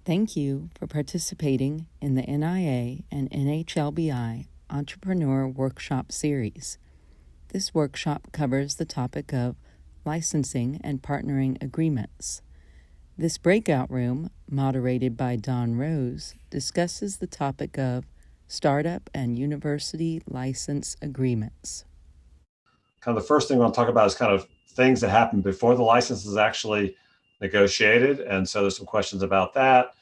Thank you for participating in the NIA and NHLBI Entrepreneur Workshop Series. This workshop covers the topic of licensing and partnering agreements. This breakout room, moderated by Don Rose, discusses the topic of startup and university license agreements. Kind of the first thing we'll talk about is kind of things that happen before the license is actually negotiated. And so there's some questions about that.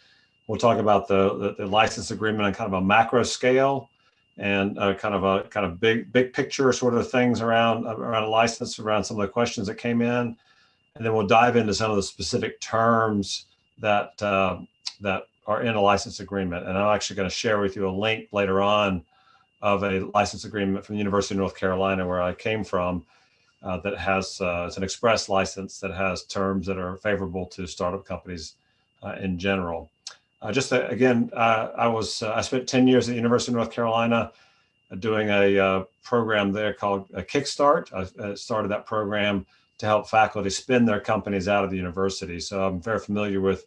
We'll talk about the license agreement on kind of a macro scale and kind of big picture sort of things around a license, around some of the questions that came in. And then we'll dive into some of the specific terms that are in a license agreement. And I'm actually going to share with you a link later on of a license agreement from the University of North Carolina, where I came from, that has it's an express license that has terms that are favorable to startup companies in general. I spent 10 years at the University of North Carolina doing a program there called Kickstart. I started that program to help faculty spin their companies out of the university. So I'm very familiar with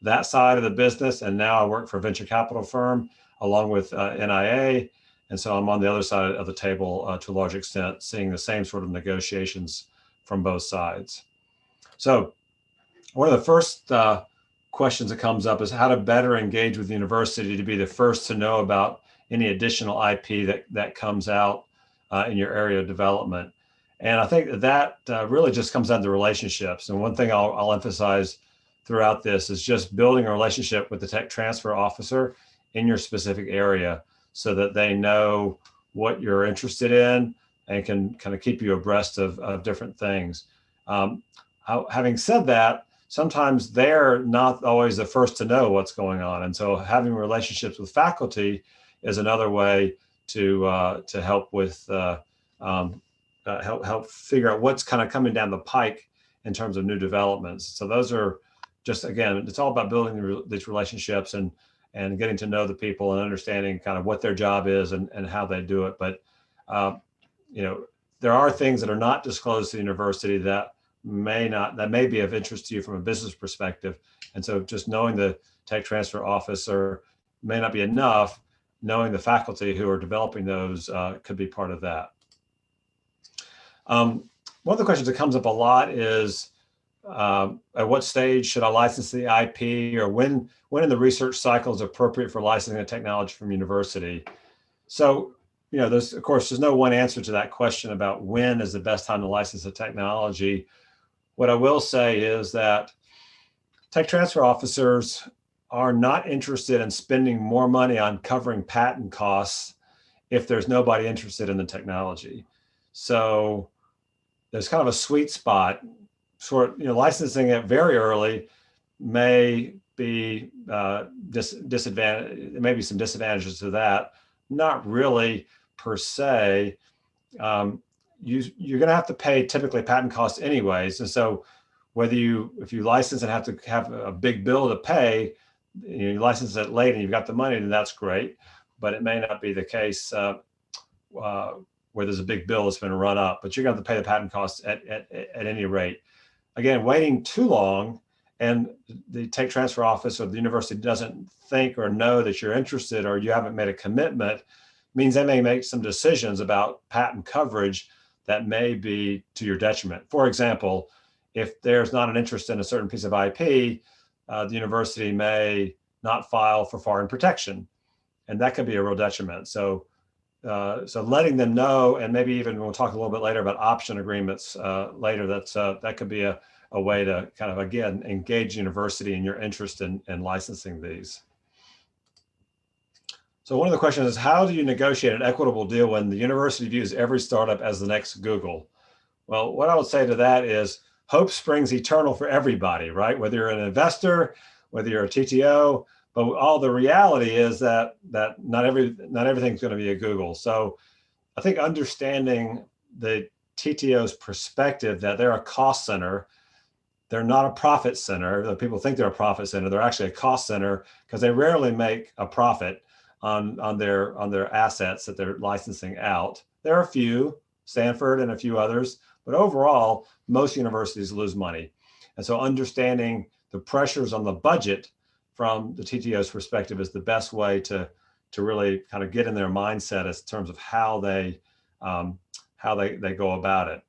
that side of the business. And now I work for a venture capital firm along with NIA. And so I'm on the other side of the table to a large extent, seeing the same sort of negotiations from both sides. So one of the first questions that comes up is how to better engage with the university to be the first to know about any additional IP that comes out in your area of development. And I think that really just comes down to relationships. And one thing I'll emphasize throughout this is just building a relationship with the tech transfer officer in your specific area so that they know what you're interested in and can kind of keep you abreast of different things. Having said that, sometimes they're not always the first to know what's going on. And so having relationships with faculty is another way to help with help figure out what's kind of coming down the pike in terms of new developments. So those are just, again, it's all about building these relationships and getting to know the people and understanding kind of what their job is and how they do it. But, there are things that are not disclosed to the university that may be of interest to you from a business perspective. And so just knowing the tech transfer officer may not be enough. Knowing the faculty who are developing those could be part of that. One of the questions that comes up a lot is, at what stage should I license the IP, or when in the research cycle is appropriate for licensing a technology from university? So, there's no one answer to that question about when is the best time to license a technology. What I will say is that tech transfer officers are not interested in spending more money on covering patent costs if there's nobody interested in the technology. So there's kind of a sweet spot. Licensing it very early may be disadvantage. There may be some disadvantages to that. Not really per se. You're going to have to pay typically patent costs anyways, and so if you license and have to have a big bill to pay, you license it late and you've got the money, then that's great. But it may not be the case where there's a big bill that's been run up. But you're going to have to pay the patent costs at any rate. Again, waiting too long and the tech transfer office or the university doesn't think or know that you're interested or you haven't made a commitment means they may make some decisions about patent coverage that may be to your detriment. For example, if there's not an interest in a certain piece of IP, the university may not file for foreign protection, and that could be a real detriment. So letting them know, and maybe even we'll talk a little bit later about option agreements later, that could be a way to kind of, again, engage university in your interest in licensing these. So one of the questions is, how do you negotiate an equitable deal when the university views every startup as the next Google? Well, what I would say to that is hope springs eternal for everybody, right? Whether you're an investor, whether you're a TTO, but all the reality is that not everything's going to be a Google. So I think understanding the TTO's perspective that they're a cost center, they're not a profit center. People think they're a profit center. They're actually a cost center because they rarely make a profit on their assets that they're licensing out. There are a few, Stanford and a few others, but overall, most universities lose money. And so understanding the pressures on the budget from the TTO's perspective is the best way to really kind of get in their mindset as in terms of how they go about it.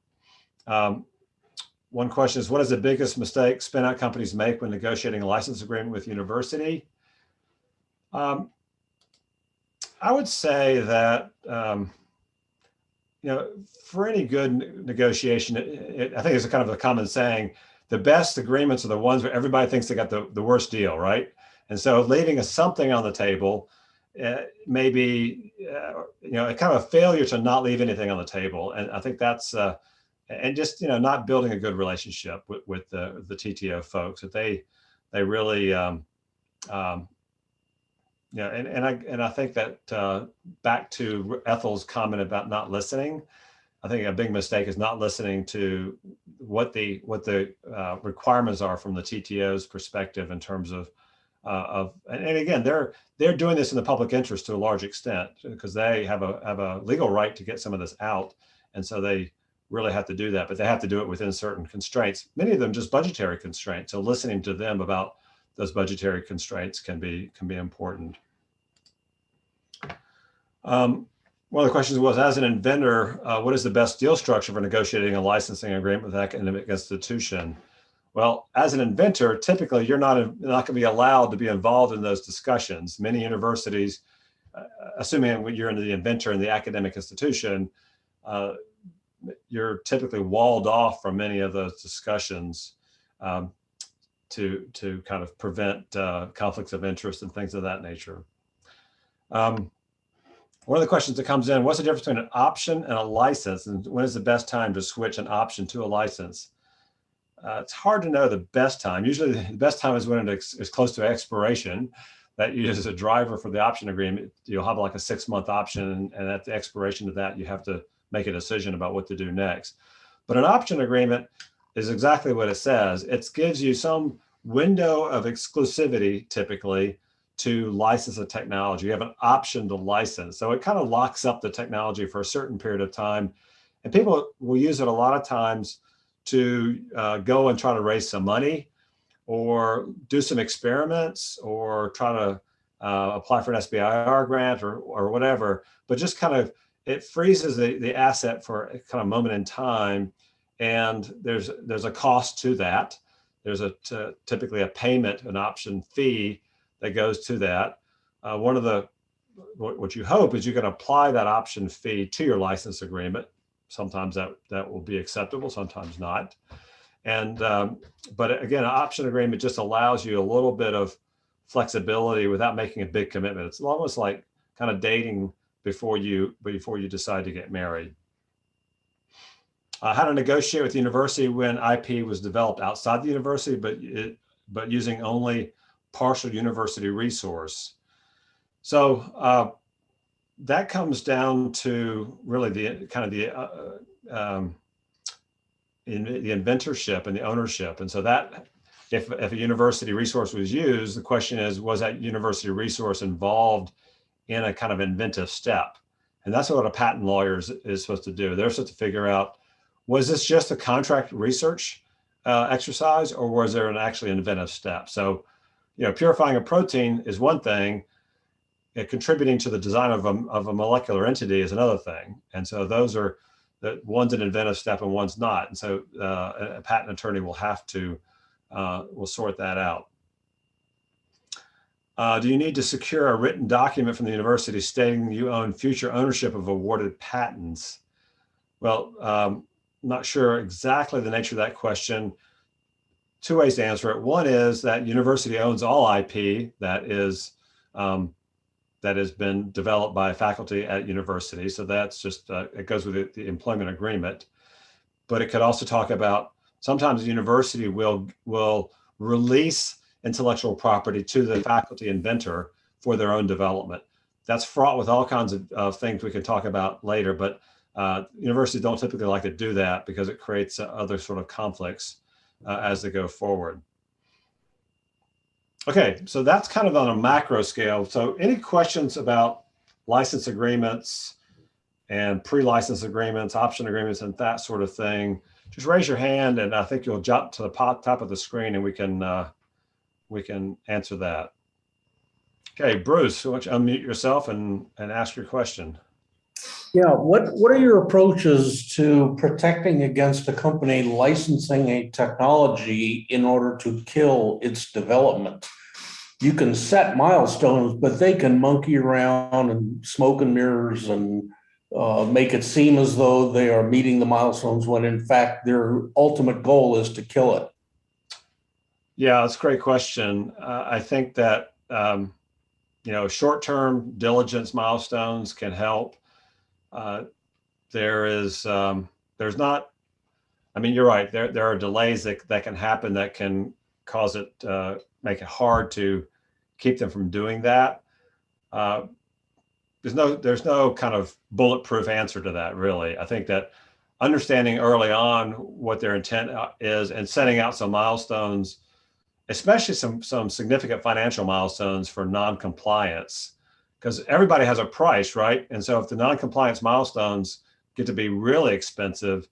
One question is, what is the biggest mistake spin-out companies make when negotiating a license agreement with university? I would say that for any good negotiation, I think it's a kind of a common saying, the best agreements are the ones where everybody thinks they got the worst deal, right? And so leaving something on the table may be, a kind of a failure to not leave anything on the table. And I think that's, and just, not building a good relationship with the TTO folks, that they really, and I think that back to Ethel's comment about not listening, I think a big mistake is not listening to what the requirements are from the TTO's perspective in terms of and again, they're doing this in the public interest to a large extent because they have a legal right to get some of this out, and so they really have to do that, but they have to do it within certain constraints. Many of them just budgetary constraints. So listening to them about those budgetary constraints can be important. One of the questions was, as an inventor, what is the best deal structure for negotiating a licensing agreement with an academic institution? Well, as an inventor, typically you're not going to be allowed to be involved in those discussions. Many universities, assuming you're the inventor in the academic institution, you're typically walled off from many of those discussions to kind of prevent conflicts of interest and things of that nature. One of the questions that comes in, what's the difference between an option and a license? And when is the best time to switch an option to a license? It's hard to know the best time. Usually the best time is when it is close to expiration. That uses a driver for the option agreement. You'll have like a 6-month option, and at the expiration of that, you have to make a decision about what to do next. But an option agreement is exactly what it says. It gives you some window of exclusivity, typically, to license a technology. You have an option to license. So it kind of locks up the technology for a certain period of time. And people will use it a lot of times to go and try to raise some money or do some experiments or try to apply for an SBIR grant or whatever, but just kind of, it freezes the asset for a kind of moment in time. And there's a cost to that. There's typically a payment, an option fee that goes to that. What you hope is you can apply that option fee to your license agreement. Sometimes that will be acceptable, sometimes not. And but again, an option agreement just allows you a little bit of flexibility without making a big commitment. It's almost like kind of dating before you decide to get married. How to negotiate with the university when IP was developed outside the university, but using only partial university resource. So that comes down to really the kind of the inventorship and the ownership. And so that if a university resource was used, the question is, was that university resource involved in a kind of inventive step? And that's what a patent lawyer is supposed to do. They're supposed to figure out, was this just a contract research exercise, or was there an actually inventive step? So, purifying a protein is one thing. Contributing to the design of a molecular entity is another thing. And so those are, one's an inventive step and one's not. And so a patent attorney will have to, will sort that out. Do you need to secure a written document from the university stating you own future ownership of awarded patents? Well, I'm not sure exactly the nature of that question. Two ways to answer it. One is that university owns all IP that has been developed by faculty at university. So that's just, it goes with the employment agreement. But it could also talk about, sometimes the university will release intellectual property to the faculty inventor for their own development. That's fraught with all kinds of things we can talk about later, but universities don't typically like to do that because it creates other sort of conflicts as they go forward. Okay, so that's kind of on a macro scale. So any questions about license agreements and pre-license agreements, option agreements, and that sort of thing, just raise your hand and I think you'll jump to the top of the screen and we can we can answer that. Okay, Bruce, why don't you unmute yourself and ask your question? Yeah, what are your approaches to protecting against a company licensing a technology in order to kill its development? You can set milestones, but they can monkey around and smoke and mirrors and make it seem as though they are meeting the milestones when in fact their ultimate goal is to kill it. Yeah, that's a great question. I think that short-term diligence milestones can help. There's not. I mean, you're right. There are delays that can happen that can cause it, make it hard to keep them from doing that. There's no kind of bulletproof answer to that, really. I think that understanding early on what their intent is and setting out some milestones, especially some significant financial milestones for non-compliance, because everybody has a price, right? And so if the non-compliance milestones get to be really expensive,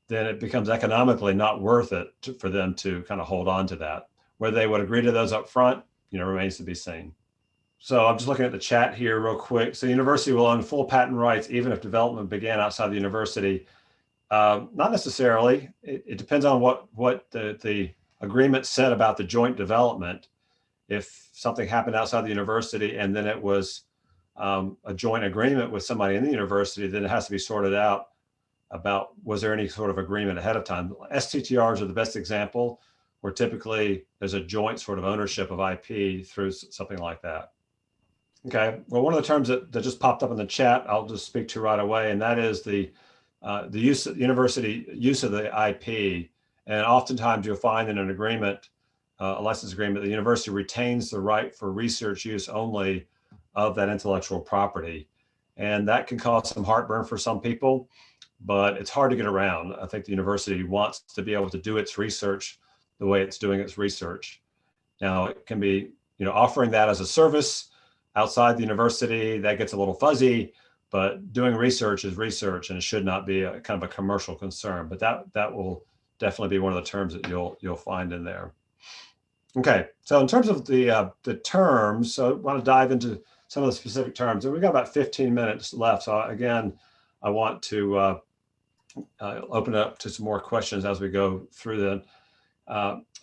then it becomes economically not worth it for them to kind of hold on to that. Whether they would agree to those up front, remains to be seen. So I'm just looking at the chat here real quick. So the university will own full patent rights even if development began outside the university. Not necessarily. It depends on what the agreement said about the joint development. If something happened outside the university and then it was a joint agreement with somebody in the university, then it has to be sorted out about was there any sort of agreement ahead of time. STTRs are the best example, where typically there's a joint sort of ownership of IP through something like that. Okay, well, one of the terms that just popped up in the chat, I'll just speak to right away, and that is the university use of the IP. And oftentimes you'll find in an agreement, a license agreement, the university retains the right for research use only of that intellectual property. And that can cause some heartburn for some people, but it's hard to get around. I think the university wants to be able to do its research the way it's doing its research. Now, it can be, offering that as a service outside the university, that gets a little fuzzy, but doing research is research and it should not be a kind of a commercial concern, but that will definitely be one of the terms that you'll find in there. Okay, so in terms of the terms, so I want to dive into some of the specific terms, and we've got about 15 minutes left. So again, I want to open it up to some more questions as we go through them.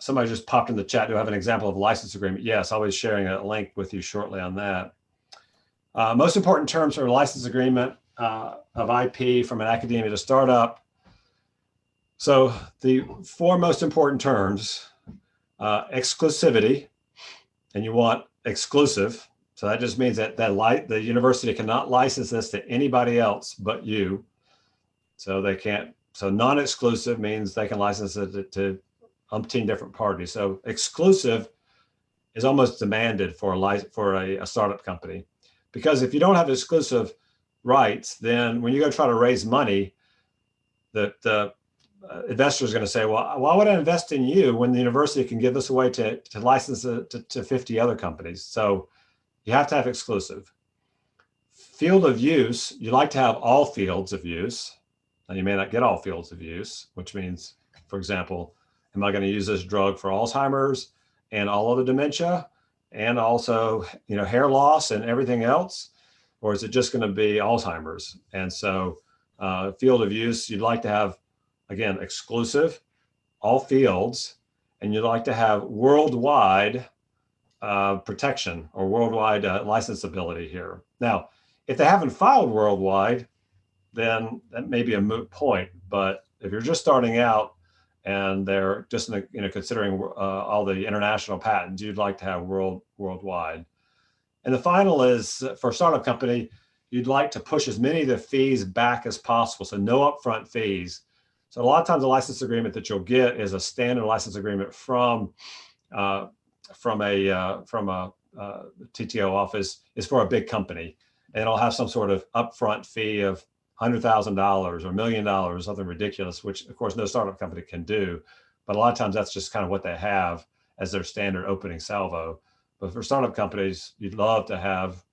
Somebody just popped in the chat. Do I have an example of a license agreement? Yes, I'll be sharing a link with you shortly on that. Most important terms for a license agreement of IP from an academia to startup. So the four most important terms, exclusivity, and you want exclusive. So that just means that the university cannot license this to anybody else but you. So they can't. So non-exclusive means they can license it to umpteen different parties. So exclusive is almost demanded for a startup company, because if you don't have exclusive rights, then when you go try to raise money, the investor is going to say, well, why would I invest in you when the university can give this away to license it to 50 other companies? So you have to have exclusive. Field of use, you like to have all fields of use. Now, you may not get all fields of use, which means, for example, am I going to use this drug for Alzheimer's and all other dementia and also, hair loss and everything else? Or is it just going to be Alzheimer's? And so field of use, you'd like to have, again, exclusive, all fields, and you'd like to have worldwide protection or worldwide licensability here. Now, if they haven't filed worldwide, then that may be a moot point. But if you're just starting out and they're just considering all the international patents, you'd like to have worldwide. And the final is for a startup company, you'd like to push as many of the fees back as possible, so no upfront fees. So a lot of times the license agreement that you'll get is a standard license agreement from a TTO office is for a big company, and it'll have some sort of upfront fee of $100,000 or $1 million, something ridiculous, which of course no startup company can do. But a lot of times that's just kind of what they have as their standard opening salvo. But for startup companies, you'd love to have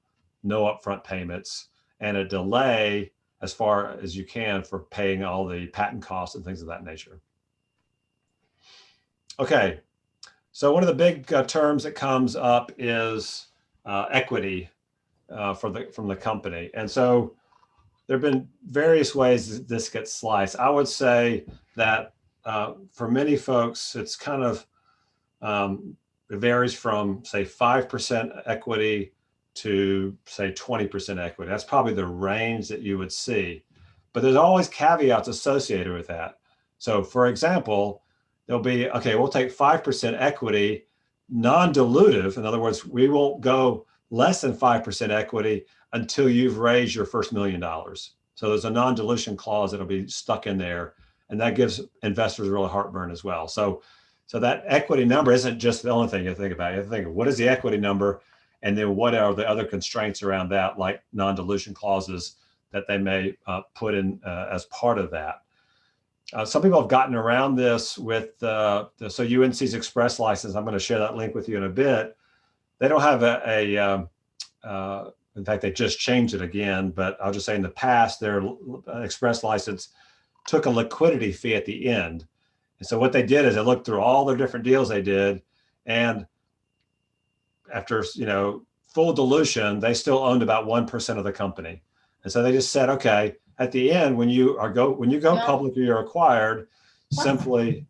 no upfront payments and a delay as far as you can for paying all the patent costs and things of that nature. Okay, So one of the big terms that comes up is equity from the company. And so there have been various ways this gets sliced. I would say that for many folks, it's kind of, it varies from say 5% equity to say 20% equity. That's probably the range that you would see. But there's always caveats associated with that. So for example, there'll be, okay, we'll take 5% equity, non-dilutive. In other words, we won't go less than 5% equity until you've raised your first $1 million. So there's a non-dilution clause that'll be stuck in there. And that gives investors really heartburn as well. So that equity number isn't just the only thing you think about. You have to think, what is the equity number? And then what are the other constraints around that, like non-dilution clauses that they may put in as part of that. Some people have gotten around this with, so UNC's Express license, I'm going to share that link with you in a bit. They don't have in fact, they just changed it again, but I'll just say in the past, their Express license took a liquidity fee at the end. And so what they did is they looked through all the different deals they did, and after, full dilution, they still owned about 1% of the company. And so they just said, okay, at the end, when you go public or you're acquired, simply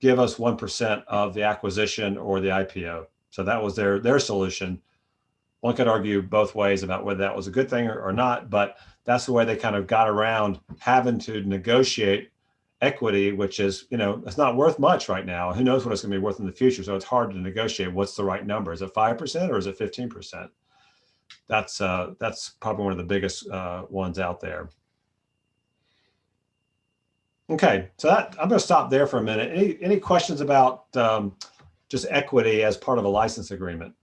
give us 1% of the acquisition or the IPO. So that was their solution. One could argue both ways about whether that was a good thing or not, but that's the way they kind of got around having to negotiate equity, which is, it's not worth much right now. Who knows what it's going to be worth in the future? So it's hard to negotiate what's the right number. Is it 5% or is it 15%? That's probably one of the biggest ones out there. Okay, so I'm going to stop there for a minute. Any questions about just equity as part of a license agreement?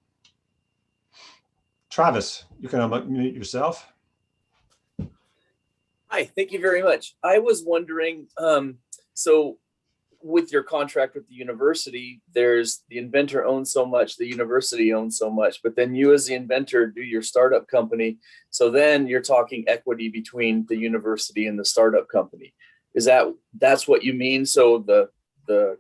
Travis, you can unmute yourself. Hi, thank you very much. I was wondering, so with your contract with the university, there's the inventor owns so much, the university owns so much, but then you as the inventor do your startup company. So then you're talking equity between the university and the startup company. That's what you mean? So the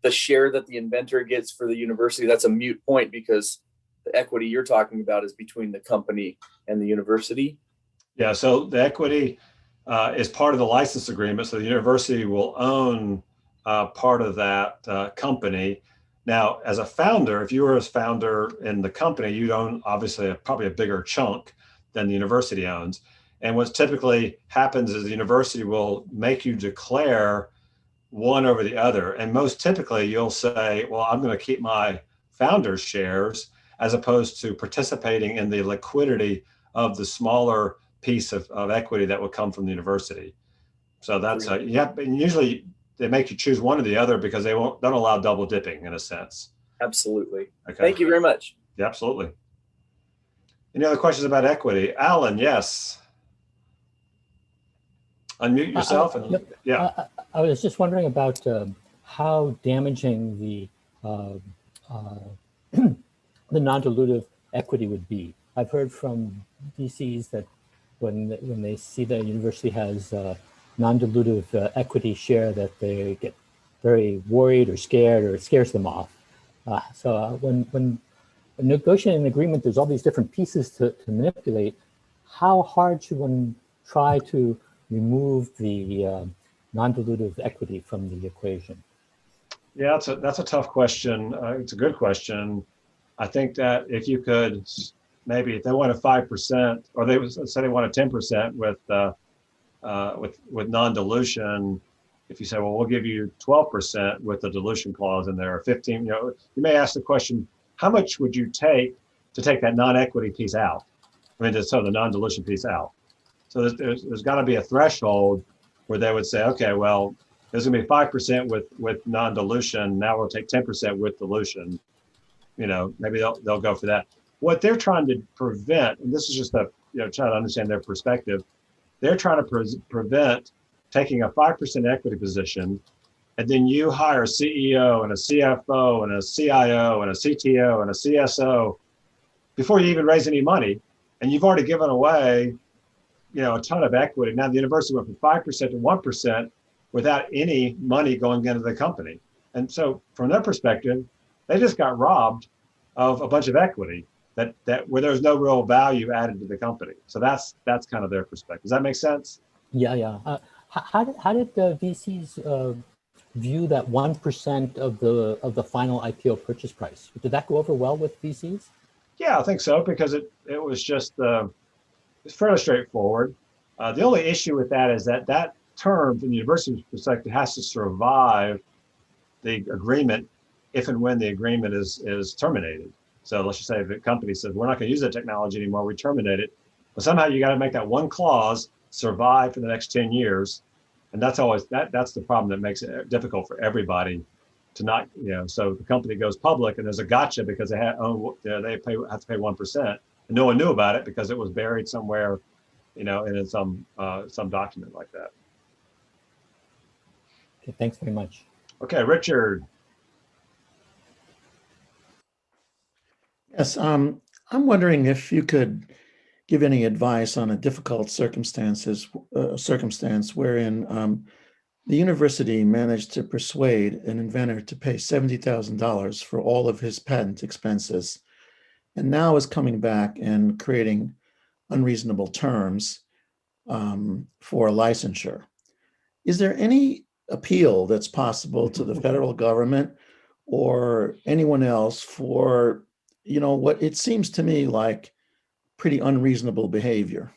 share that the inventor gets for the university, that's a moot point because the equity you're talking about is between the company and the university? Yeah, so the equity is part of the license agreement. So the university will own part of that company. Now, as a founder, if you were a founder in the company, you'd own obviously probably a bigger chunk than the university owns. And what typically happens is the university will make you declare one over the other. And most typically you'll say, well, I'm going to keep my founder's shares as opposed to participating in the liquidity of the smaller piece of equity that will come from the university. So that's and usually they make you choose one or the other because they don't allow double dipping in a sense. Absolutely. Okay. Thank Thank you very much. Yeah, absolutely. Any other questions about equity? Alan, yes. Unmute yourself. I was just wondering about how damaging the non-dilutive equity would be. I've heard from VCs that when they see the university has non-dilutive equity share, that they get very worried or scared, or it scares them off. So when negotiating an agreement, there's all these different pieces to manipulate. How hard should one try to remove the non-dilutive equity from the equation? Yeah, that's a tough question. It's a good question. I think that if you could, maybe if they wanted 5%, or let's say they wanted 10% with non-dilution, if you say, well, we'll give you 12% with the dilution clause in there, or 15, you may ask the question, how much would you take to take that non-equity piece out? I mean, so the non-dilution piece out. So there's got to be a threshold where they would say, okay, well, there's going to be 5% with non-dilution. Now we'll take 10% with dilution. Maybe they'll go for that. What they're trying to prevent, and this is just trying to understand their perspective, they're trying to prevent taking a 5% equity position, and then you hire a CEO and a CFO and a CIO and a CTO and a CSO before you even raise any money, and you've already given away, a ton of equity. Now the university went from 5% to 1% without any money going into the company. And so from their perspective, They just got robbed of a bunch of equity that where there's no real value added to the company. So that's kind of their perspective. Does that make sense? Yeah. How did the VCs view that 1% of the final IPO purchase price? Did that go over well with VCs? Yeah, I think so, because it was just it's fairly straightforward. The only issue with that is that term from the university's perspective has to survive the agreement if and when the agreement is terminated. So let's just say if the company says, we're not going to use that technology anymore, we terminate it. But somehow you got to make that one clause survive for the next 10 years. And that's always, that's the problem that makes it difficult for everybody to not, so the company goes public and there's a gotcha because they have to pay 1%. And no one knew about it because it was buried somewhere, in some document like that. Okay, thanks very much. Okay, Richard. Yes, I'm wondering if you could give any advice on a difficult circumstance wherein the university managed to persuade an inventor to pay $70,000 for all of his patent expenses, and now is coming back and creating unreasonable terms for licensure. Is there any appeal that's possible to the federal government or anyone else for, what it seems to me like pretty unreasonable behavior?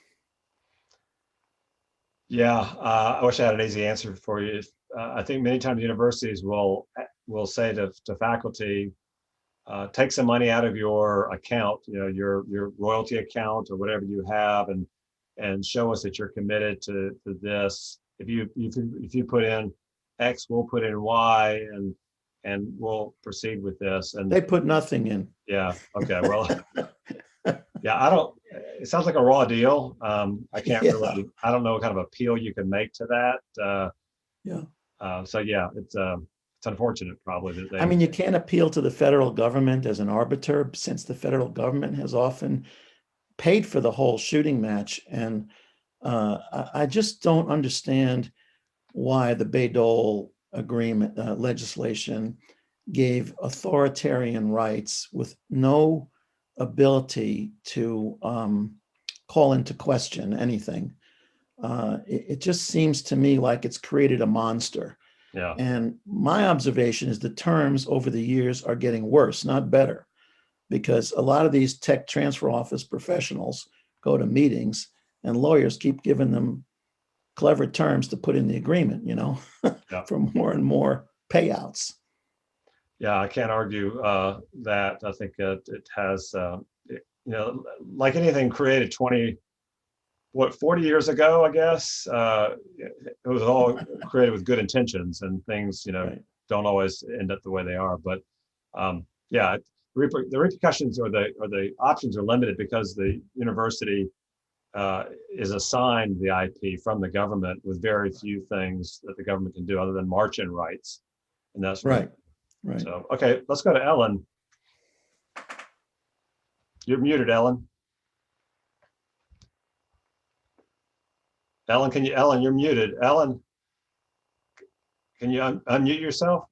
Yeah, I wish I had an easy answer for you. I think many times universities will say to faculty, take some money out of your account, your royalty account or whatever you have, and show us that you're committed to this. If you put in X, we'll put in Y, and we'll proceed with this. And they put nothing in. Yeah. Okay. Well. Yeah, it sounds like a raw deal. I can't really, I don't know what kind of appeal you can make to that. So yeah, it's unfortunate probably that they. I mean, you can't appeal to the federal government as an arbiter since the federal government has often paid for the whole shooting match. And I just don't understand why the Bayh-Dole agreement legislation gave authoritarian rights with no ability to call into question anything. It just seems to me like it's created a monster. Yeah. And my observation is the terms over the years are getting worse, not better, because a lot of these tech transfer office professionals go to meetings and lawyers keep giving them clever terms to put in the agreement, for more and more payouts. Yeah, I can't argue that. I think it has, like anything created 40 years ago, I guess, it was all created with good intentions, and things, Right. don't always end up the way they are. But the repercussions or the options are limited because the university is assigned the IP from the government with very few things that the government can do other than march-in rights, and that's Right. So, okay, let's go to Ellen. You're muted, Ellen. Ellen, you're muted. Ellen, can you unmute yourself?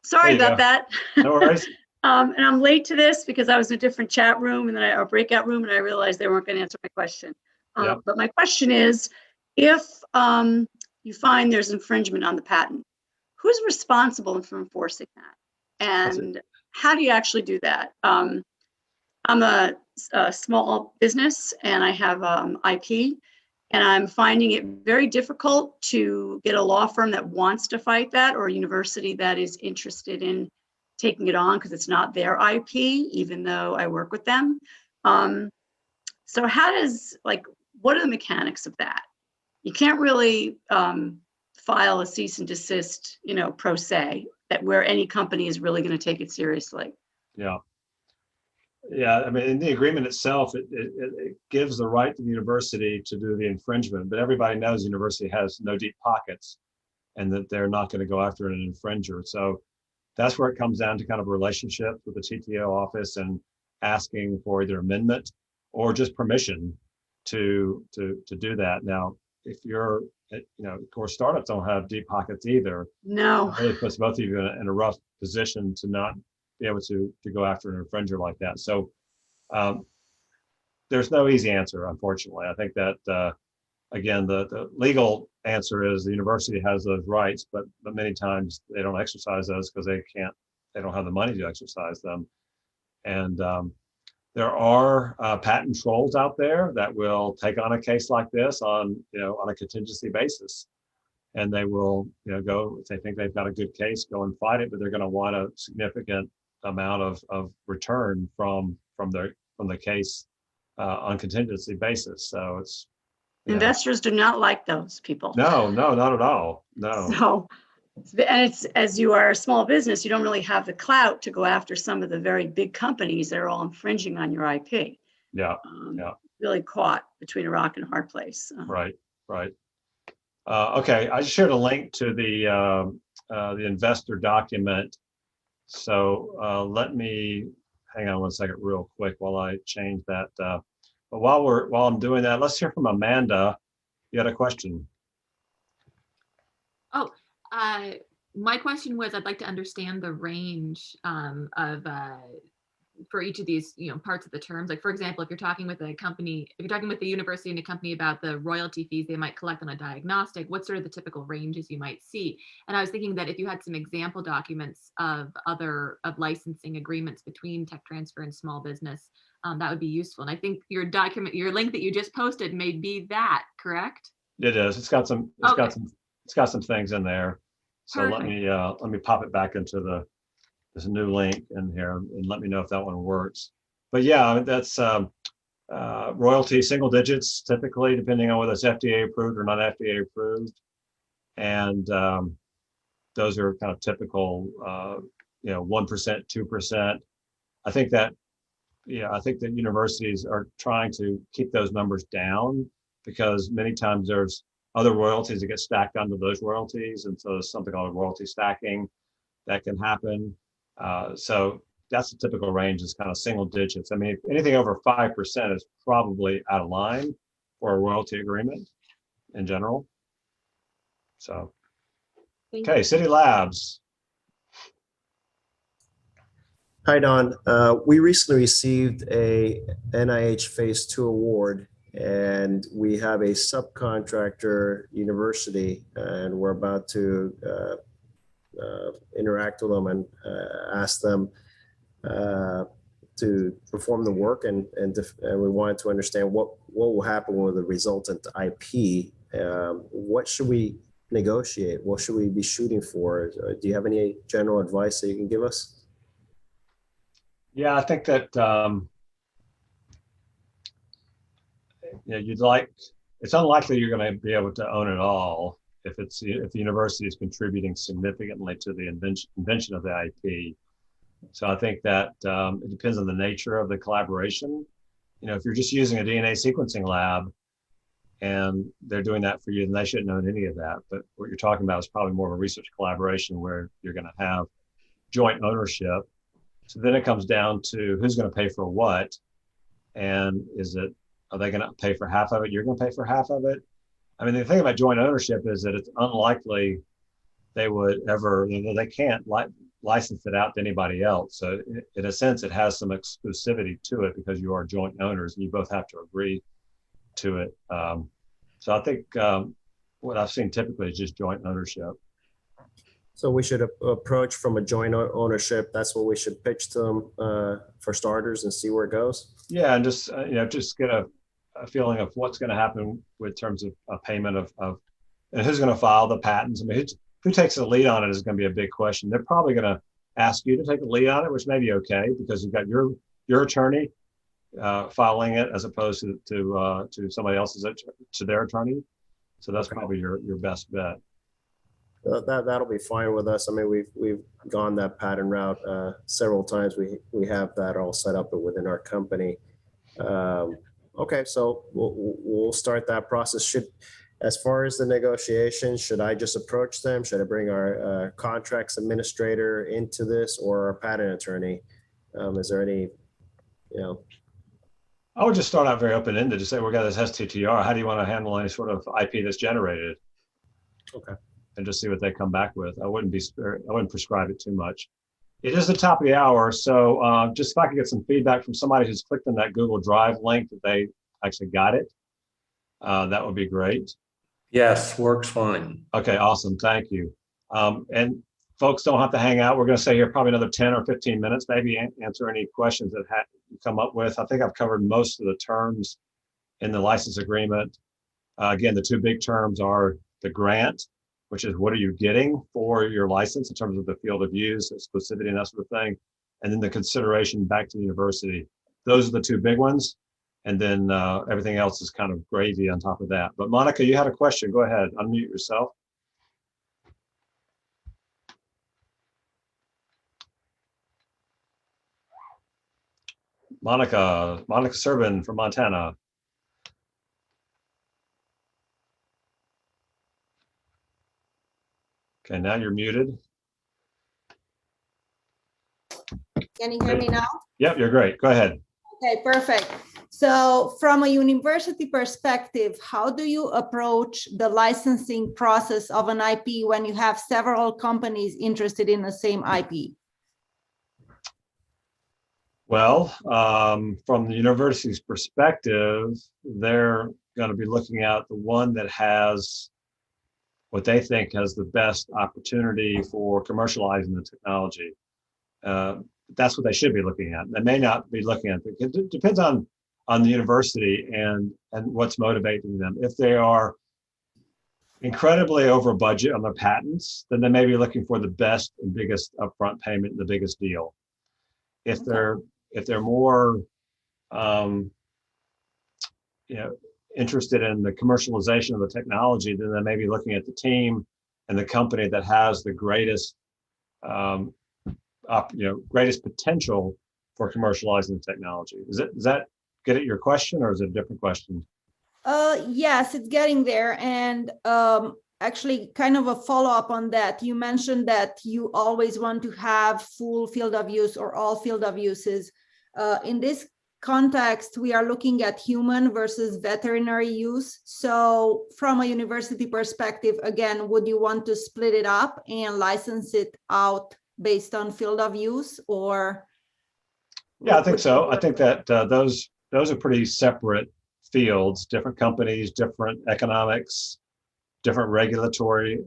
Sorry about that. No worries. And I'm late to this because I was in a different chat room and then a breakout room, and I realized they weren't going to answer my question. Yep. But my question is, if you find there's infringement on the patent, who's responsible for enforcing that? And how do you actually do that? I'm a small business and I have IP, and I'm finding it very difficult to get a law firm that wants to fight that, or a university that is interested in taking it on because it's not their IP, even though I work with them. So what are the mechanics of that? You can't really file a cease and desist, pro se, that where any company is really going to take it seriously. Yeah. I mean, in the agreement itself, it gives the right to the university to do the infringement, but everybody knows the university has no deep pockets and that they're not going to go after an infringer. So that's where it comes down to kind of a relationship with the TTO office and asking for either amendment or just permission to do that. Now, if you're, of course, startups don't have deep pockets either. No. It really puts both of you in a rough position to not be able to go after an infringer like that. So there's no easy answer, unfortunately. I think that again, the legal answer is the university has those rights, but many times they don't exercise those because they don't have the money to exercise them. And there are patent trolls out there that will take on a case like this on a contingency basis, and they will go if they think they've got a good case, go and fight it, but they're going to want a significant amount of return from the case on contingency basis. So it's Investors do not like those people. no, not at all. No. So, and it's, as you are a small business, you don't really have the clout to go after some of the very big companies that are all infringing on your IP. Yeah. Really caught between a rock and a hard place. Right. Okay, I just shared a link to the investor document. So let me hang on one second real quick while I change that. But while I'm doing that, let's hear from Amanda. You had a question. Oh, my question was, I'd like to understand the range for each of these, parts of the terms. Like, for example, if you're talking with a company, if you're talking with the university and a company about the royalty fees they might collect on a diagnostic, what sort of the typical ranges you might see? And I was thinking that if you had some example documents of licensing agreements between tech transfer and small business, that would be useful. And I think your link that you just posted may be that, correct? It is. It's got some. It's got some things in there. So Perfect. let me pop it back into this new link in here and let me know if that one works. But yeah, that's royalty single digits typically, depending on whether it's FDA approved or not FDA approved, and those are kind of typical. 1%, 2%. I think that universities are trying to keep those numbers down because many times there's other royalties that get stacked onto those royalties, and so there's something called royalty stacking that can happen. So that's the typical range, is kind of single digits. I mean, anything over 5% is probably out of line for a royalty agreement in general. So, okay, City Labs. Hi, Don. We recently received a NIH Phase 2 award, and we have a subcontractor university, and we're about to interact with them and ask them to perform the work, and we wanted to understand what will happen with the resultant IP. What should we negotiate? What should we be shooting for? Do you have any general advice that you can give us? Yeah, I think that it's unlikely you're going to be able to own it all if the university is contributing significantly to the invention of the IP. So I think that it depends on the nature of the collaboration. If you're just using a DNA sequencing lab and they're doing that for you, then they shouldn't own any of that. But what you're talking about is probably more of a research collaboration where you're going to have joint ownership. So then it comes down to who's going to pay for what, and are they going to pay for half of it? You're going to pay for half of it. I mean, the thing about joint ownership is that it's unlikely they would ever, they can't license it out to anybody else. So in a sense, it has some exclusivity to it because you are joint owners and you both have to agree to it. So I think what I've seen typically is just joint ownership. So we should approach from a joint ownership. That's what we should pitch to them for starters and see where it goes. Yeah, and just get a feeling of what's going to happen with terms of a payment of and who's going to file the patents. I mean, who takes the lead on it is going to be a big question. They're probably going to ask you to take the lead on it, which may be okay because you've got your attorney filing it as opposed to somebody else's to their attorney. So that's probably your best bet. That'll be fine with us. I mean, we've gone that pattern route several times. We have that all set up within our company. Okay, so we'll start that process. As far as the negotiation, should I just approach them? Should I bring our contracts administrator into this or our patent attorney? Is there any, I would just start out very open-ended to say, we got this STTR. How do you want to handle any sort of IP that's generated? Okay. And just see what they come back with. I wouldn't prescribe it too much. It is the top of the hour, so just if I could get some feedback from somebody who's clicked on that Google Drive link that they actually got it, that would be great. Yes, works fine. Okay, awesome. Thank you. And folks don't have to hang out. We're going to stay here probably another 10 or 15 minutes, maybe answer any questions that you come up with. I think I've covered most of the terms in the license agreement. Again, the two big terms are the grant, which is what are you getting for your license in terms of the field of use, exclusivity, and that sort of thing. And then the consideration back to the university. Those are the two big ones. And then everything else is kind of gravy on top of that. But Monica, you had a question. Go ahead, unmute yourself. Monica Servin from Montana. Okay, now you're muted. Can you hear me now? Yep, you're great. Go ahead. Okay, perfect. So from a university perspective, how do you approach the licensing process of an IP when you have several companies interested in the same IP? Well, from the university's perspective, they're going to be looking at the one that has what they think has the best opportunity for commercializing the technology. That's what they should be looking at. They may not be looking at it. It depends on the university and what's motivating them. If they are incredibly over budget on their patents, then they may be looking for the best and biggest upfront payment and the biggest deal. If they're more interested in the commercialization of the technology, then they may be looking at the team and the company that has the greatest greatest potential for commercializing the technology. Does that get at your question, or is it a different question? Yes, it's getting there. And actually, kind of a follow-up on that. You mentioned that you always want to have full field of use or all field of uses. In this context, we are looking at human versus veterinary use. So from a university perspective, again, would you want to split it up and license it out based on field of use, or? Yeah, I think so. I think that those are pretty separate fields, different companies, different economics, different regulatory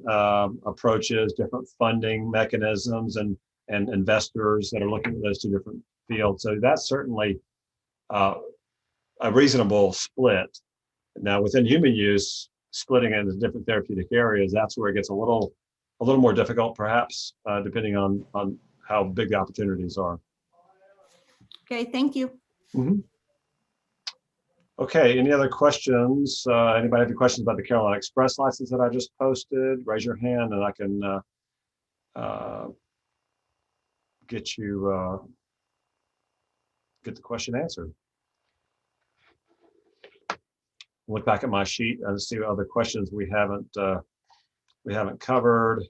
approaches, different funding mechanisms, and investors that are looking at those two different fields. So that's certainly a reasonable split. Now, within human use, splitting into different therapeutic areas, that's where it gets a little more difficult, perhaps, depending on how big the opportunities are. Okay, thank you. Mm-hmm. Okay, any other questions? Anybody have any questions about the Carolina Express license that I just posted? Raise your hand and I can get the question answered. Look back at my sheet and see what other questions we haven't covered.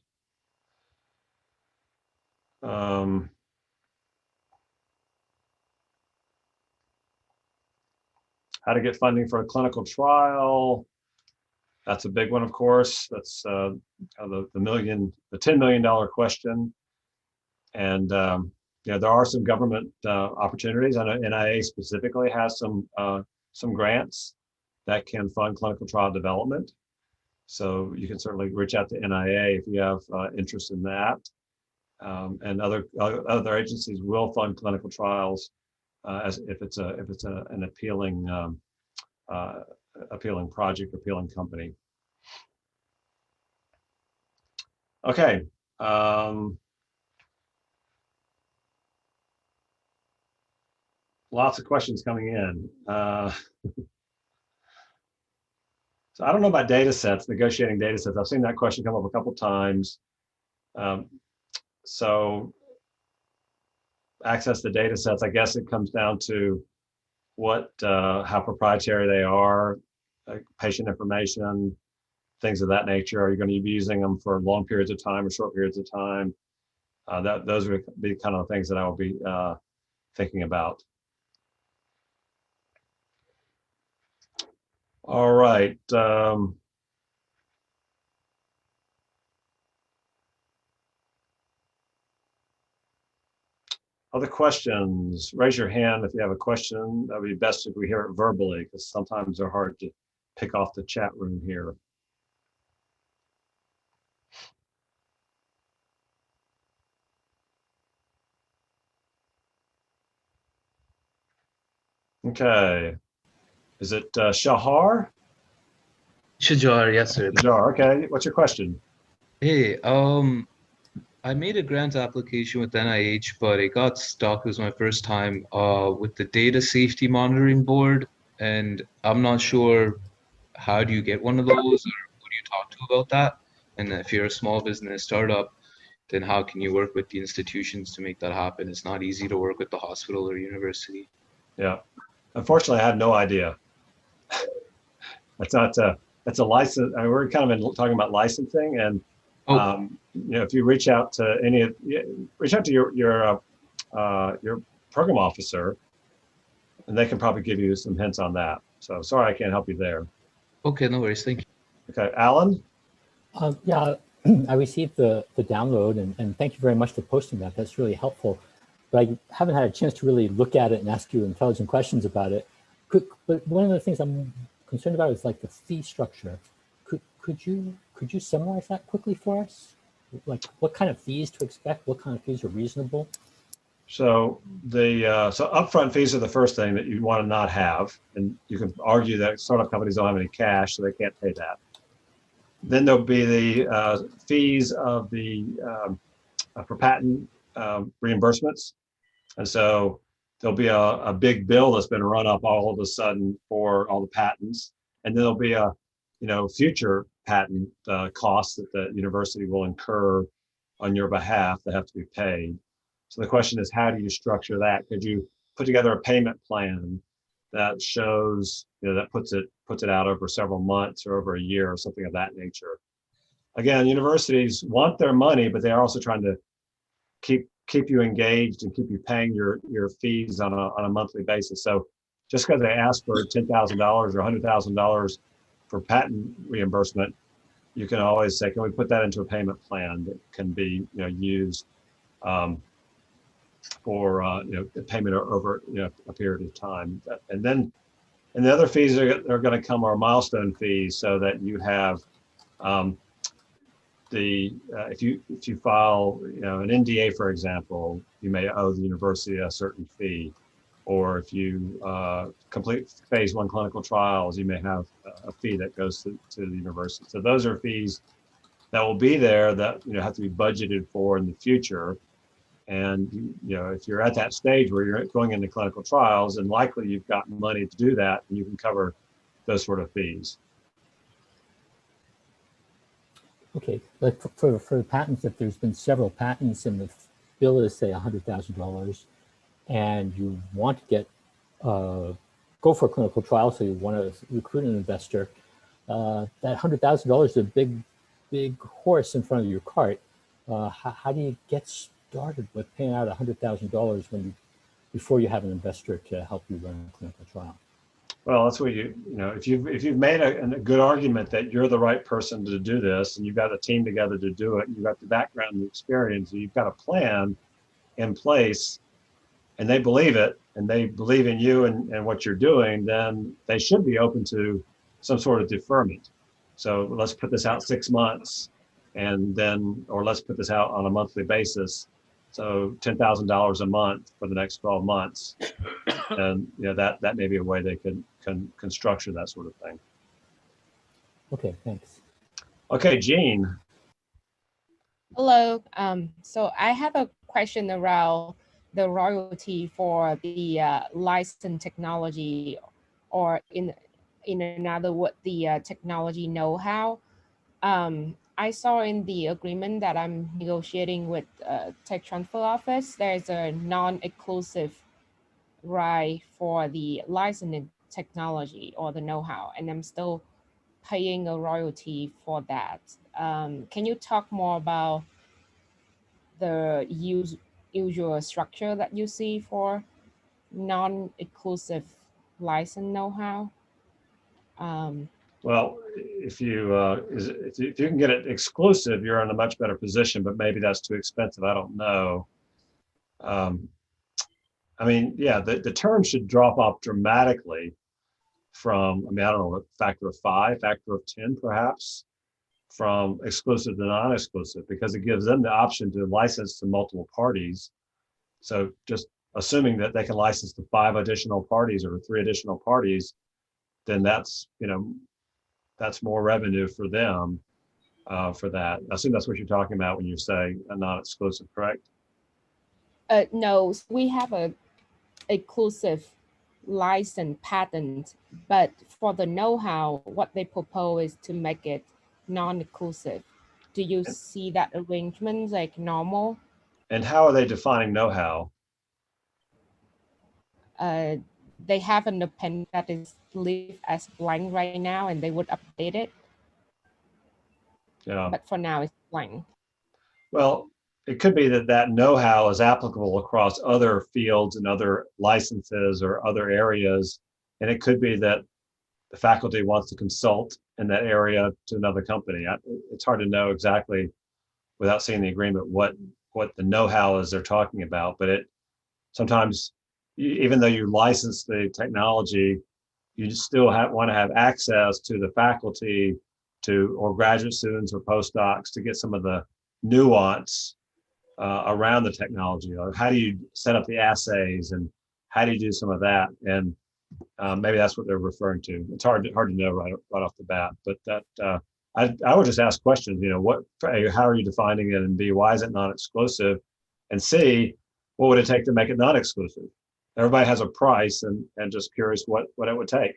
How to get funding for a clinical trial. That's a big one, of course. That's the $10 million question. And there are some government opportunities. I know NIA specifically has some grants that can fund clinical trial development. So you can certainly reach out to NIA if you have interest in that. And other agencies will fund clinical trials as if it's an appealing project, appealing company. Okay. Lots of questions coming in. So I don't know about data sets, negotiating data sets. I've seen that question come up a couple of times. So access to data sets, I guess it comes down to how proprietary they are, patient information, things of that nature. Are you going to be using them for long periods of time or short periods of time? Those would be kind of the things that I will be thinking about. All right. Other questions? Raise your hand if you have a question. That would be best if we hear it verbally, because sometimes they're hard to pick off the chat room here. Okay. Is it Shahar? Shajar, yes, sir. Shahar, okay. What's your question? Hey, I made a grant application with NIH, but it got stuck. It was my first time with the Data Safety Monitoring Board, and I'm not sure how do you get one of those, or who do you talk to about that? And if you're a small business startup, then how can you work with the institutions to make that happen? It's not easy to work with the hospital or university. Yeah. Unfortunately, I had no idea. That's a license. I mean, we're kind of talking about licensing, and if you reach out to your program officer, and they can probably give you some hints on that. So sorry, I can't help you there. Okay, no worries. Thank you. Okay, Alan? Yeah, I received the download, and thank you very much for posting that. That's really helpful. But I haven't had a chance to really look at it and ask you intelligent questions about it. But one of the things I'm concerned about is like the fee structure. Could you summarize that quickly for us? Like what kind of fees to expect? What kind of fees are reasonable? So so upfront fees are the first thing that you want to not have, and you can argue that startup companies don't have any cash, so they can't pay that. Then there'll be the fees of the for patent reimbursements, and so there'll be a big bill that's been run up all of a sudden for all the patents, and then there'll be a future patent costs that the university will incur on your behalf that have to be paid. So the question is, how do you structure that? Could you put together a payment plan that shows, that puts it out over several months or over a year or something of that nature? Again, universities want their money, but they are also trying to keep you engaged and keep you paying your fees on a monthly basis. So just because they ask for $10,000 or $100,000 for patent reimbursement, you can always say, can we put that into a payment plan that can be used for payment over a period of time. And the other fees are going to come are milestone fees, so that you have if you file an NDA, for example, you may owe the university a certain fee, or if you complete phase 1 clinical trials, you may have a fee that goes to the university. So those are fees that will be there that have to be budgeted for in the future. And if you're at that stage where you're going into clinical trials, and likely you've got money to do that, and you can cover those sort of fees. Okay, like for the patents, if there's been several patents and the bill is say $100,000, and you want to get go for a clinical trial, so you want to recruit an investor, that $100,000 is a big horse in front of your cart. How do you get started with paying out $100,000 before you have an investor to help you run a clinical trial? Well, that's what if you've made a good argument that you're the right person to do this, and you've got a team together to do it, and you've got the background and the experience, and you've got a plan in place, and they believe it, and they believe in you and what you're doing, then they should be open to some sort of deferment. So let's put this out 6 months, or let's put this out on a monthly basis. So $10,000 a month for the next 12 months. And that may be a way they can structure that sort of thing. Okay, thanks. Okay, Jean. Hello. So I have a question around the royalty for the licensed technology, or in another word, the technology know-how. I saw in the agreement that I'm negotiating with Tech Transfer Office, there's a non-exclusive right for the licensed technology or the know-how, and I'm still paying a royalty for that. Can you talk more about the usual structure that you see for non-exclusive license know-how? Well, if you can get it exclusive, you're in a much better position, but maybe that's too expensive. I don't know. I mean, yeah, the term should drop off dramatically from, I mean, I don't know, a factor of 5, factor of 10, perhaps, from exclusive to non-exclusive, because it gives them the option to license to multiple parties. So just assuming that they can license to 5 additional parties or 3 additional parties, then that's, you know, that's more revenue for them for that. I assume that's what you're talking about when you say a non-exclusive, correct? No, we have a exclusive license patent, but for the know-how, what they propose is to make it non-exclusive. Do you see that arrangement like normal? And how are they defining know-how? They have an appendix that is leave as blank right now, and they would update it. Yeah. But for now, it's blank. Well, it could be that that know-how is applicable across other fields and other licenses or other areas. And it could be that the faculty wants to consult in that area to another company. It's hard to know exactly without seeing the agreement what the know-how is they're talking about. But it sometimes, even though you license the technology, you still want to have access to the faculty or graduate students or postdocs to get some of the nuance around the technology. Or how do you set up the assays, and how do you do some of that? And maybe that's what they're referring to. It's hard to know right off the bat. But that I would just ask questions. You know, how are you defining it? And B, why is it non-exclusive? And C, what would it take to make it non-exclusive? Everybody has a price, and just curious what it would take.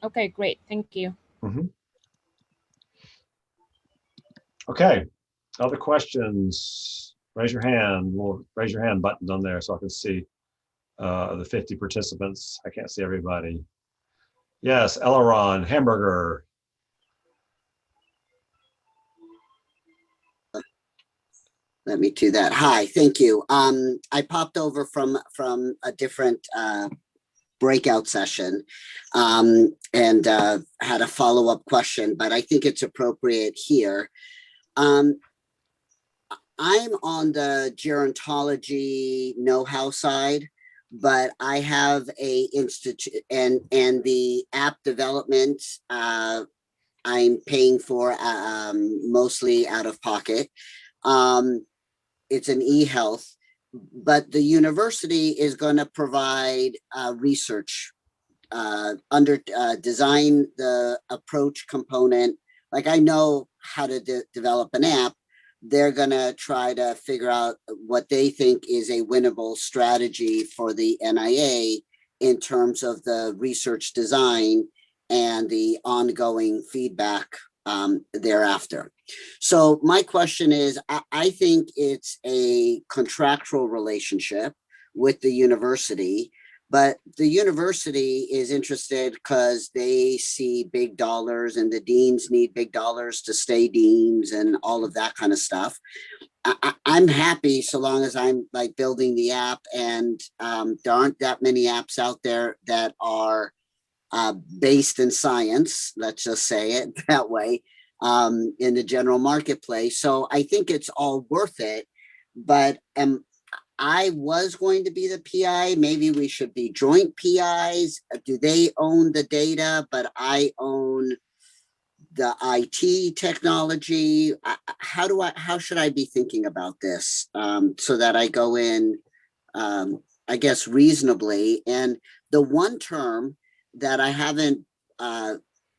Okay, great. Thank you. Mm-hmm. Okay. Other questions? Raise your hand. We'll raise your hand buttons on there so I can see the 50 participants. I can't see everybody. Yes, Elleron, Hamburger. Let me do that. Hi, thank you. I popped over from a different breakout session and had a follow-up question, but I think it's appropriate here. I'm on the gerontology know-how side, but I have a institute and the app development I'm paying for mostly out of pocket. It's an e-health, but the university is going to provide research design the approach component. Like, I know how to develop an app. They're going to try to figure out what they think is a winnable strategy for the NIA in terms of the research design and the ongoing feedback thereafter. So my question is, I think it's a contractual relationship with the university, but the university is interested because they see big dollars, and the deans need big dollars to stay deans and all of that kind of stuff. I'm happy so long as I'm like building the app, and there aren't that many apps out there that are based in science, let's just say it that way, in the general marketplace. So I think it's all worth it, but I was going to be the PI. Maybe we should be joint PIs. Do they own the data, but I own the IT technology? How should I be thinking about this so that I go in, I guess, reasonably? And the one term that I haven't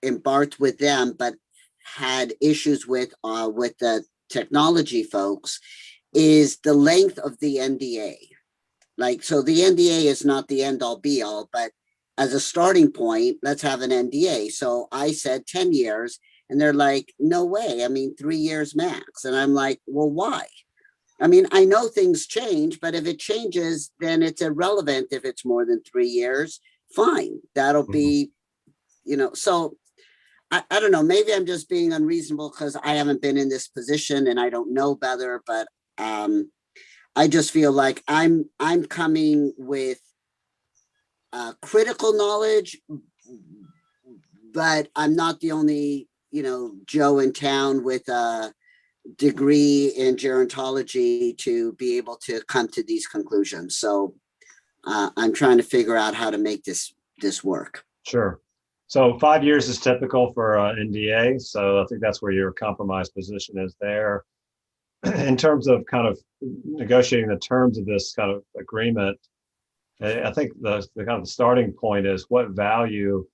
embarked with them, but had issues with the technology folks, is the length of the NDA. Like, so the NDA is not the end all be all, but as a starting point, let's have an NDA. So I said 10 years, and they're like, no way. I mean, 3 years max. And I'm like, well, why? I mean, I know things change, but if it changes, then it's irrelevant if it's more than 3 years. Fine. That'll be, you know, so I don't know. Maybe I'm just being unreasonable because I haven't been in this position and I don't know better, but I just feel like I'm coming with critical knowledge, but I'm not the only, you know, Joe in town with degree in gerontology to be able to come to these conclusions. So I'm trying to figure out how to make this work. Sure. So 5 years is typical for NDA. So I think that's where your compromise position is there. In terms of kind of negotiating the terms of this kind of agreement, I think the kind of starting point is what value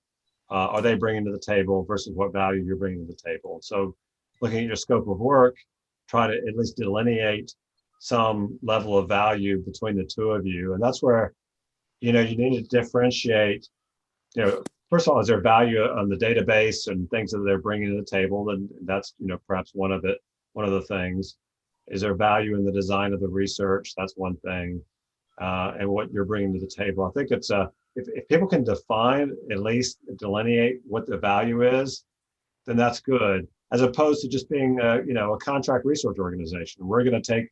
are they bringing to the table versus what value you're bringing to the table. So looking at your scope of work, try to at least delineate some level of value between the two of you. And that's where, you need to differentiate, first of all, is there value on the database and things that they're bringing to the table? And that's, perhaps one of the things. Is there value in the design of the research? That's one thing. And what you're bringing to the table. I think it's if people can define, at least delineate what the value is, then that's good. As opposed to just being a contract research organization. We're going to take,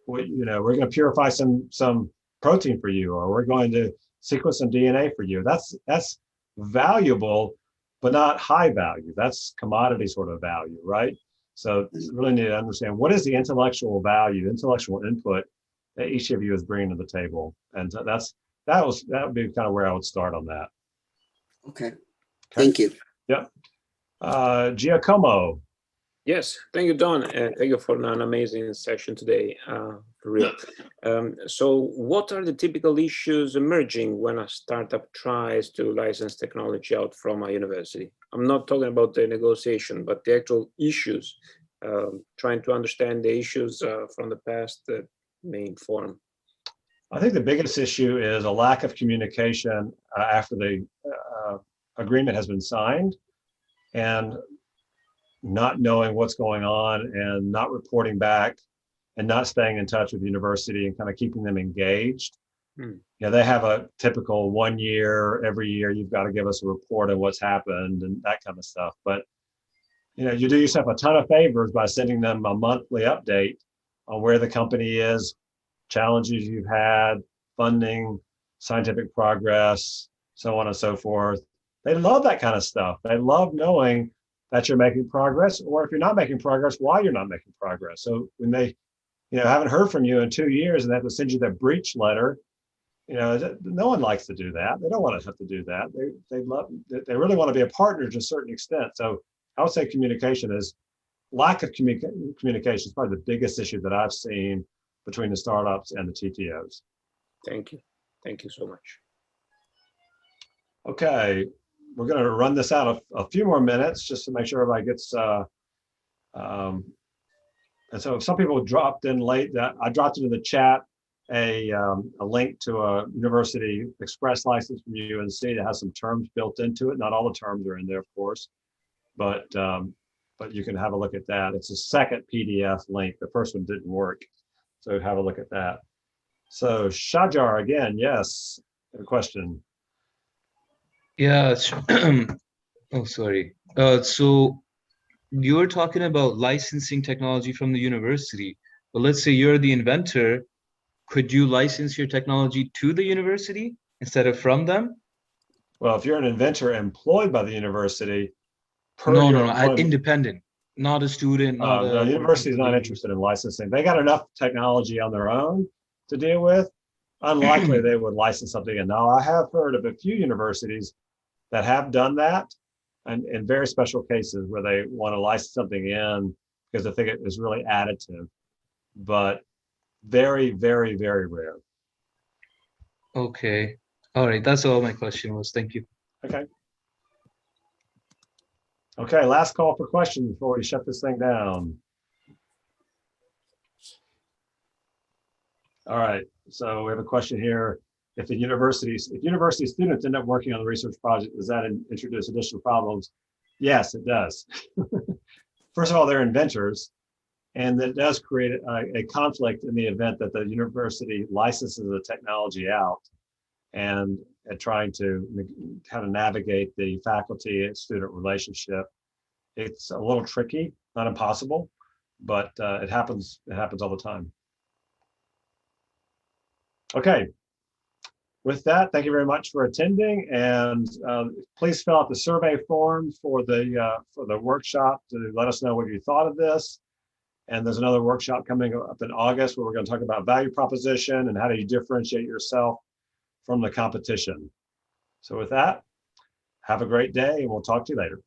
we're going to purify some protein for you, or we're going to sequence some DNA for you. That's valuable, but not high value. That's commodity sort of value, right? So you really need to understand what is the intellectual value, intellectual input that each of you is bringing to the table, and that would be kind of where I would start on that. Okay. Thank you. Yep. Giacomo. Yes, thank you, Don, and thank you for an amazing session today, for real. So what are the typical issues emerging when a startup tries to license technology out from a university? I'm not talking about the negotiation, but the actual issues, trying to understand the issues from the past that may inform. I think the biggest issue is a lack of communication after the agreement has been signed, and not knowing what's going on and not reporting back and not staying in touch with the university and kind of keeping them engaged. They have a typical 1 year, every year you've got to give us a report on what's happened and that kind of stuff. But you do yourself a ton of favors by sending them a monthly update on where the company is, challenges you've had, funding, scientific progress, so on and so forth. They love that kind of stuff. They love knowing that you're making progress, or if you're not making progress, why you're not making progress. So when they, haven't heard from you in 2 years and they have to send you that breach letter, no one likes to do that. They don't want to have to do that. They really want to be a partner to a certain extent. So I would say lack of communication is probably the biggest issue that I've seen between the startups and the TTOs. Thank you. Thank you so much. Okay. We're going to run this out a few more minutes just to make sure everybody gets, and so some people dropped in late. I dropped into the chat a link to a University Express license from UNC that has some terms built into it. Not all the terms are in there, of course, but you can have a look at that. It's a second PDF link. The first one didn't work, so have a look at that. So Shajar, again, yes, a question. Yeah. Oh, sorry. So you were talking about licensing technology from the university, but let's say you're the inventor. Could you license your technology to the university instead of from them? Well, if you're an inventor employed by the university, no, independent, not a student. The university is not interested in licensing. They got enough technology on their own to deal with. Unlikely they would license something. And now I have heard of a few universities that have done that, and in very special cases where they want to license something in because they think it is really additive, but very, very, very rare. Okay. All right. That's all my question was. Thank you. Okay. Okay. Last call for questions before we shut this thing down. All right. So we have a question here. If university students end up working on the research project, does that introduce additional problems? Yes, it does. First of all, they're inventors, and that does create a conflict in the event that the university licenses the technology out, and trying to kind of navigate the faculty and student relationship. It's a little tricky, not impossible, but it happens all the time. Okay. With that, thank you very much for attending, and please fill out the survey form for the workshop to let us know what you thought of this. And there's another workshop coming up in August where we're going to talk about value proposition and how do you differentiate yourself from the competition. So with that, have a great day and we'll talk to you later.